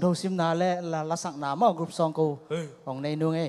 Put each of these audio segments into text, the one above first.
thâu sim na le la sang na ma group song ko ong nei nu nge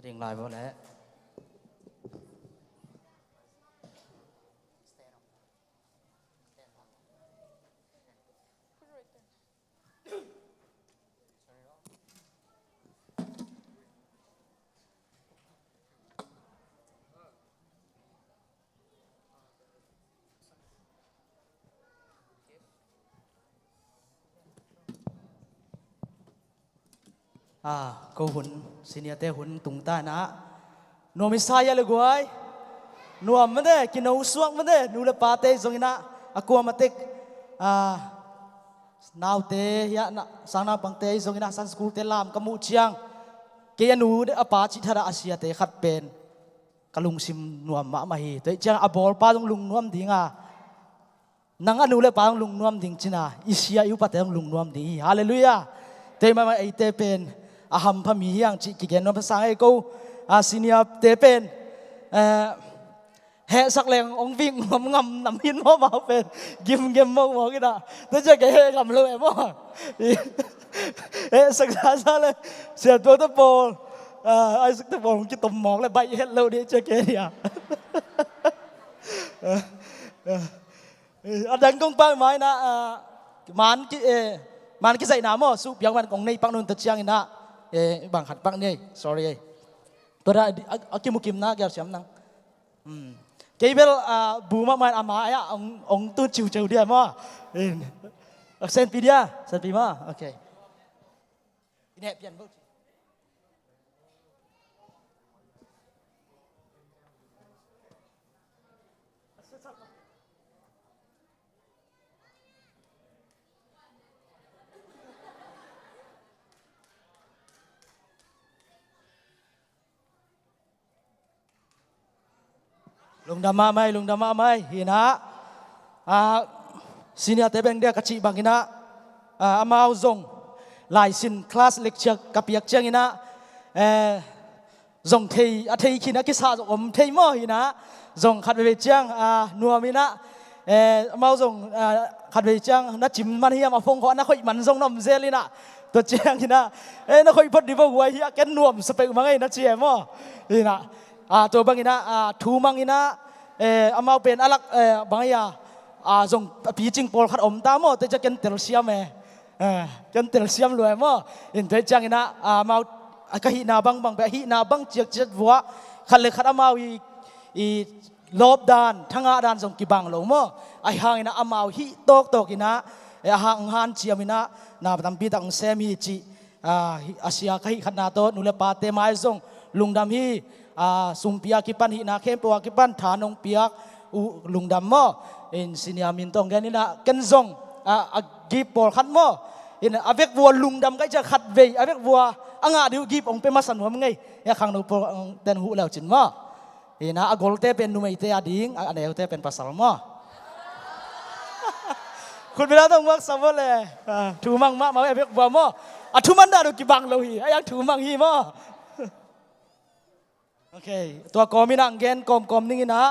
ring lại vô lẽ ก็หุ่นสิเนียเตหุ่นตุงตานะนัวมิสายเลยกวยนัวมันเด้กินเอาสวงมันเด้นูเลปาเตจงอินะอากวมาเตกนาวเตยะนะสังนาบังเตจงอินะสันสกุลเตลามกมูเชียงเกียนูเดอปาจิธาราอาเซียเตขัดเป็นกลุงซิมนัวมะมาฮีเตจังอบอลปาตงลุงนัวมดิงานังอนุเลปาตงลุงนัวมดิงจินะอิเซียยุปะเตงลุงนัวมดิฮาเลลูยาเตมาไอเตเป็นอาหัมพมียังจิกิเกนนภาษาไอกูสิเนียเตเป็นแห่สักแรงองวิ่งงำนำหินมาเป็นกิมเกมมองกันนะแต่จะแกกำเลยมั้งสักซาเลยเสียตัวตะโปไอ้สักตะโปงกิตมมองเลยใบเห็ดเราดิจะแกเนี่ยอันนั้นกงปังไม้นะมันกิใส่น้ำมั้งสุบยังมันกงในปังนุ่นตะเชียงอินะบางขัดปังนี่ sorry ตัวได้อากิมุกิมนะแกเสียมนังเกี่ยวกับบูมมันอามาอ่ะองตู้จิ๋วเจียวเดียมั้งเซนปีเดียเซนปีมั้งโอเคเนี่ยเปลี่ยนบุลุงดำมาไหมลุงดำมาไหมหินะซีเนียเตเป็นเดียกระชิบังหินะอามาเอาซงหลายสินคลาสเลคเชอร์กับเปียกเชียงหินะซงเทยเทยขินะกิสาจอมเทยมั่วหินะซงขัดเวเจียงนัวมินะอามาเอาซงขัดเวเจียงนัดจิมมันเฮียมาฟงขอนักข่อยมันซงนำเซลินะตัวเจียงหินะนักข่อยพอดีว่าหัวเฮียแกนนัวมสเปกมังไงนัดเจียมั่วหินะตัวบางอินะทูมังอินะอามาเป็นอะไรบางอย่างส่งปีจิงปอลขัดอมตามแต่จะกันเตลเซียมกันเตลเซียมรวยมั้งอินเทจังอินะมาก็หินาบังแบบหินาบังเจียกเจียวัวขัดเลยขัดอามาอีลบดานทั้งอาดานส่งกีบังลงมั้งไอหางอินะอามาหิตกอินะหางหันเชียมินะนาบังปีตังเซมิจิอาเซียก็หิขัดนาโตนุเลปาเตมาส่งลุงดำฮีสุมเปียกิปันหินาเข้มปวกิปันฐานองเปียกลุงดำมั้งอินสินียมินตองแกนี่นะกันซงกีบอลขัดมั้งอินอาเวกวัวลุงดำก็จะขัดเวอาเวกวัวดิวกีบองเป็นมาสันหัวมึงไงขังนูปอเต้นหูแล้วจินมั้งอินกอลเตเป็นนุ่มไอเตอดิ้งอันเดียวเตเป็นภาษามั้งคุณเวลาต้องวักสมบูรณ์เลยถูมังมาเวกวัวมั้งถูมันได้ดูกีบังเราฮียังถูมังฮีมั้งโอเคตัวกอมินังเกนกอมนี่นะ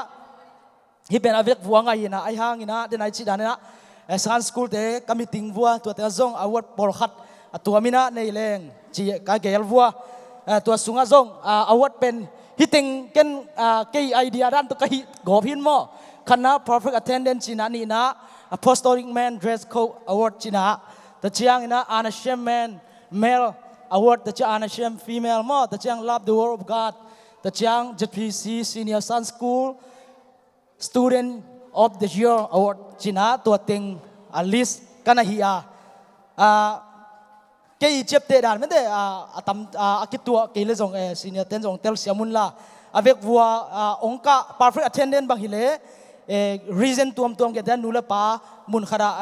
ฮิเป็นอเวกวัวไงนะไอหางนะเดนไอชิดานะสันสกูลเตะกามิติงวัวตัวเตะซงอวดปอลขัดตัวมินะในแรงจีกาเกลวัวตัวสุงาซงอวดเป็นฮิติงเกนเกยไอเดียด้านตัวกะฮิกอพินมอคณะ perfect attendance จีนะนี่นะ apostolic man dress code award จีนะแต่เชียงนะ unashamed man male award แต่เชียง unashamed female มอแต่เชียง love the word of Godแต่เชียง JPC Senior Sun School Student of the Year Award จีน่าตัวเต็งลิสกันนะฮีเกย์เจ็บเตะด่านไม่ได้ตั้มคิดตัวเกย์เลยส่งSenior เต้นส่งเตลเสียมุนละเวกวัวองค์กะ perfect attendance บางทีเลยreason ตัวเกย์เต้นนู่นละป้ามุนขนาด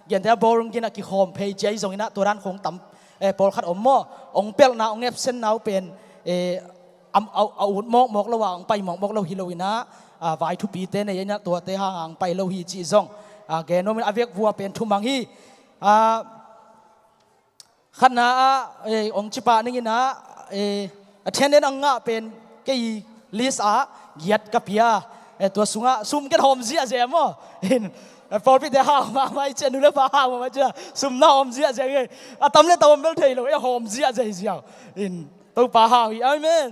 เกย์เต้นบอลกินกี่หอมเพย์เจส่งนะตัวนั้นคงตั้มบอลขัดอมมอองเปลนาองเอฟเซนนาเป็นเอาอุดมอกระหว่างไปมอกเราฮิโลวินะวายทุปีเตเนี่ยนะตัวเตะห่างไปเราฮีจีซงแกโนมินอเวกวัวเป็นทุมังฮีขณะองค์จิปานี่นะเทนเนนงะเป็นเกยลิสเกียดกับยาตัวสุงะซุ่มกันหอมเสียเสียมั้งเห็นพอพี่เตะห่างมาไม่เจนุเลฟ้าห่างมาเจอซุ่มน้าหอมเสียเสียไงตำเล่ตำเบลเทยเลยหอมเสียเสียเสียเห็นตัวป้าห่างอีอาเมน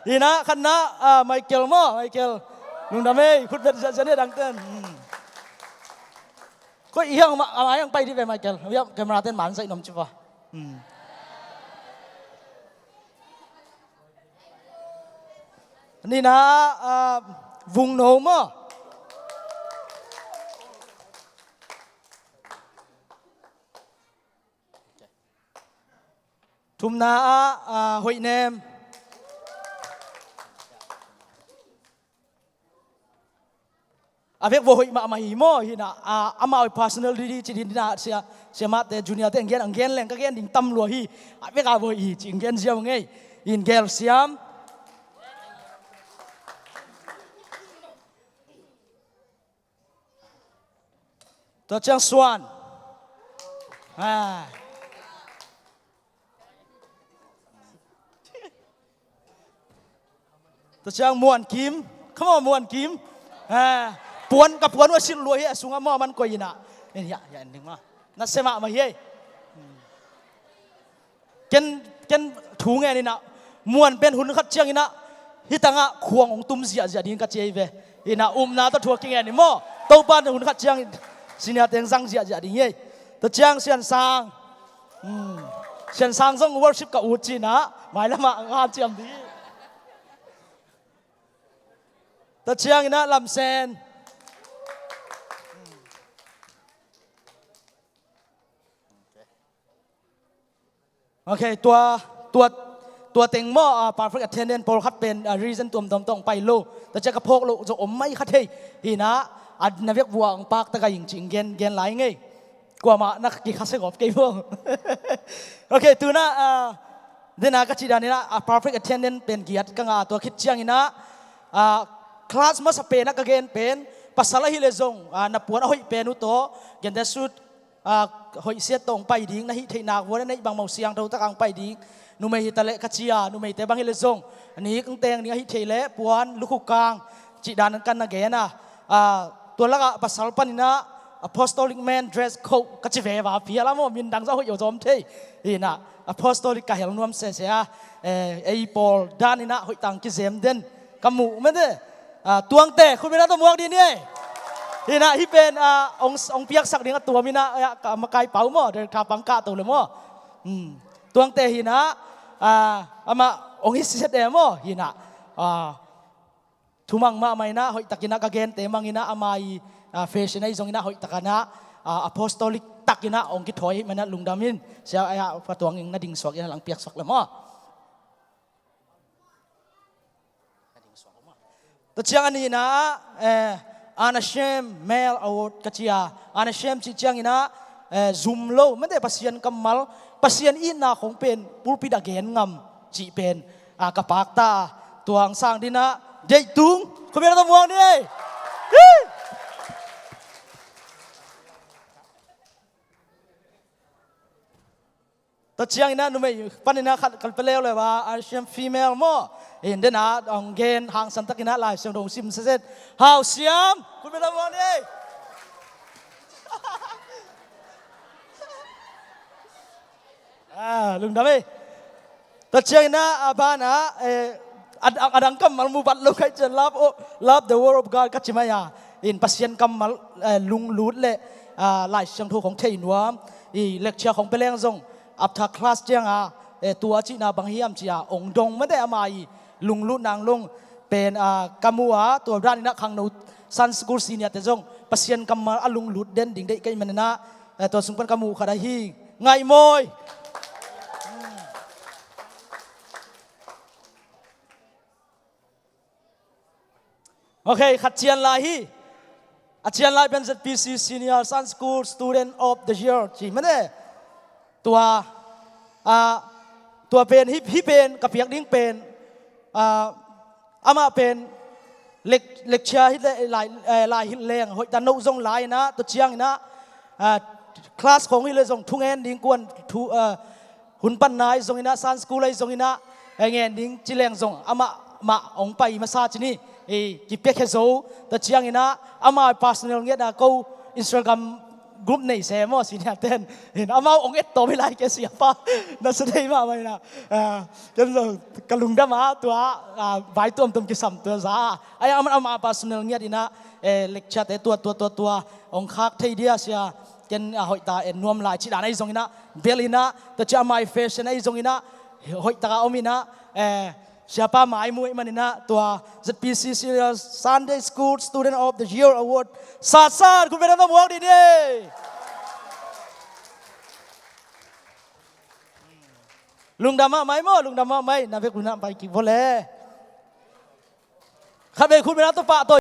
อีนะขณะไมเคิลมั้งไมเคิลลุงดำเอ้คุณเป็นเสน่ห์ดังเต้นก็อีกอย่างอะไรอย่างไปที่ไปไมเคิลเดี๋ยวแกมาเต้นหมันใส่นมจิบะนี่นะวงโนมะ ทุมนาหอยเนมอาเวกโวหอยมาหิโมหินะอามาเอา personal ดีจีดินนะเสียมาแต่จูเนียร์แต่เงี้ยอังเงี้ยแรงก็เงี้ยดิ่งตั้มลัวฮีอาเวกอาโวฮีจิงเงี้ยเสียงไงอินเกลเสียมตัวเชียงสวนตัวเชียงมวนกิมเขาบอกมวนกิมปวนกับปวนว่าสิรวยสุงอมอมันก็ยินะเนี่ยอย่าหนึ่งมานัดเสมามาเฮ้ยเกณฑ์ถูไงนี่นะมวนเป็นหุ่นขัดเชียงนี่นะฮิตังะควงองตุ้มเสียดิ้งกัดเจียเวนี่นะนาตัวทัวกิงไงนี่โม่ตัวบ้านหุ่นขัดเชียงสิเนี่ยเต็งสังเสียดิ้งเฮ้ยตัวเชียงเสียนสังเสียนสังส่ง worship กับอูจีนะหมายละมางานเจียมดีตัวเชียงนะลำเซนโอเคตัวเต็งหม้อperfect attendance พอคัดเป็น reason ตัวต้องไปโลแต่จะกระโพกโลจะอมไม่คัดเฮฮีนะอันนักเวกวัวปากตะกายจริงเกณฑ์ไหลไงกว่ามานักกี่คัสเซกอบกี่พวกโอเคตัวน่ะเดี๋ยวนะก็จีดานี่นะ perfect attendance เป็นเกียรติกังตัวคิดเชียงนี่นะคลาสมาสเปนนักเกณฑ์เป็นภาษาละฮิเลซงนับปวดเอาให้เป็นอุโตเกณฑ์แต่สุดหอยเสียตรงไปดิ้งนะฮิเทนักวัวในบางเมาเสียงเราตะกังไปดิ้งนูไม่ฮิตะเลกัจจิยานูไม่แต่บางฮิเลซงอันนี้กังเตงนี่ฮิเทเลปวนลูกกลางจีดานันกันนักเกณฑ์นะตัวละก็ภาษาปนินะ apostolic man dress code กัจจิเววาพิอาละโมมินดังจะหอยจอมเทนี่นะ apostolic กะเฮลนวมเสียไอปอลดานินะหอยตังกิเซมเดนกำมูไม่ได้ตัวงเตะคุณเป็นนักตัวมวกดีนี่นี่นะที่เป็นองเปียกสักดิ้งตัวมินะมาไกลเป่าหม้อเดินขาปังกะตัวเลยหม้อตัวงเตะหินะมาองฮิสิเดหม้อหินะทุมังมาไม่นะหอยตะกินะกะเกนเตมังหินะอามาเฟชั่นไอซงหินะหอยตะกันนะapostolic ตักหินะองคิดถอยมันนะลุงดามินเสียพระตัวงนัดดิ่งสวกหินะหลังเปียกสักเลยหม้อตัวเชียงอันนี้นะอานาเชมเมลอวดกัจจิยาอานาเชมจีเชียงนะซุมโลไม่ได้ปัสยันกำมัลปัสยันอินนาของเป็นปุรปิดาเกนงำจีเป็นกระปากตาตัวอังสร้างดินะเดยตุงคุณเป็นอะไรตัวมองนี่ตัวเชียงนะนุ่มไม่ปันนี่นะขัดกันไปแล้วเลยว่าอานาเชมฟีเมลโมเห็นเดินองเกนหางสันตกินะลายเสียงดงซิมเสร็จหาวเสียมคุณเป็นอะไรนี่ลุงดำไหมแต่เชียงนะบ้านนะอันกำมัลมุบัดลูกให้จะlove the word of God กัจจิมายาอินปัสยันกำมัลลุงลูดเลยลายเสียงทูของเทนวมเลคเชอร์ของเปลงซงอัพทักคลาสเจียงตัวจีนาบางเฮียมจีองดงไม่ได้อามาลุงลุนางลุงเป็นกามัวตัวร้านนี้นะขังนูซันสกูลซีเนียแต่จงปัสยันกำมาลุงลุดเด่นดิ่งได้กันมันนะตัวสุงปันกามูขดาฮีไงมอยโอเคขัดเชียนลายฮีอาเชียนลายเป็น ZPC Senior Sun School Student of the Year จีไม่ได้ตัวเป็นฮิเป็นกับเพียกดิ้งเป็นอามาเป็นเล็กเชียร์ฮิลายฮิแรงหอยตันนุซงลายนะตัวเชียงนะคลาสของฮิเลยซงทุ่งเอ็นดิ้งกวนหุ่นปั้นนายซงอินะซันสกูลไลซงอินะเงี้ยดิ้งจิแรงซงอามาองไปมาซาจินี่กิเปียกเฮโซตัวเชียงอินะอามา personal เงี้ยนะกูอินสตาแกรมกลุ่มในเซมอสิเนี่ยเต้นเห็นอามาองเอ็ดโตไม่ไล่แกเสียป่ะน่าสนใจมากเลยนะจนกระลุงดามาตัวใบตัวกิสัมตัวซาไอ้อามาปัสเนลเนี่ยดีนะเล็กชัดตัวองคักเทียเสียเกนหอยตานวมลายชิดานไอ้ทรงนี้นะเบลินะตัวจะมาเฟชั่นไอ้ทรงนี้นะหอยตาเอามีนะsiapa mai mu man ina tua ZPC Sunday School Student of the Year Award sasar ku bena muak di ni ลุงดำมาไหมมั่วลุงดำมาไหมนาเวกุณะไปกี่พอแล้วข้าเบคุณเวลาตัวปะตัว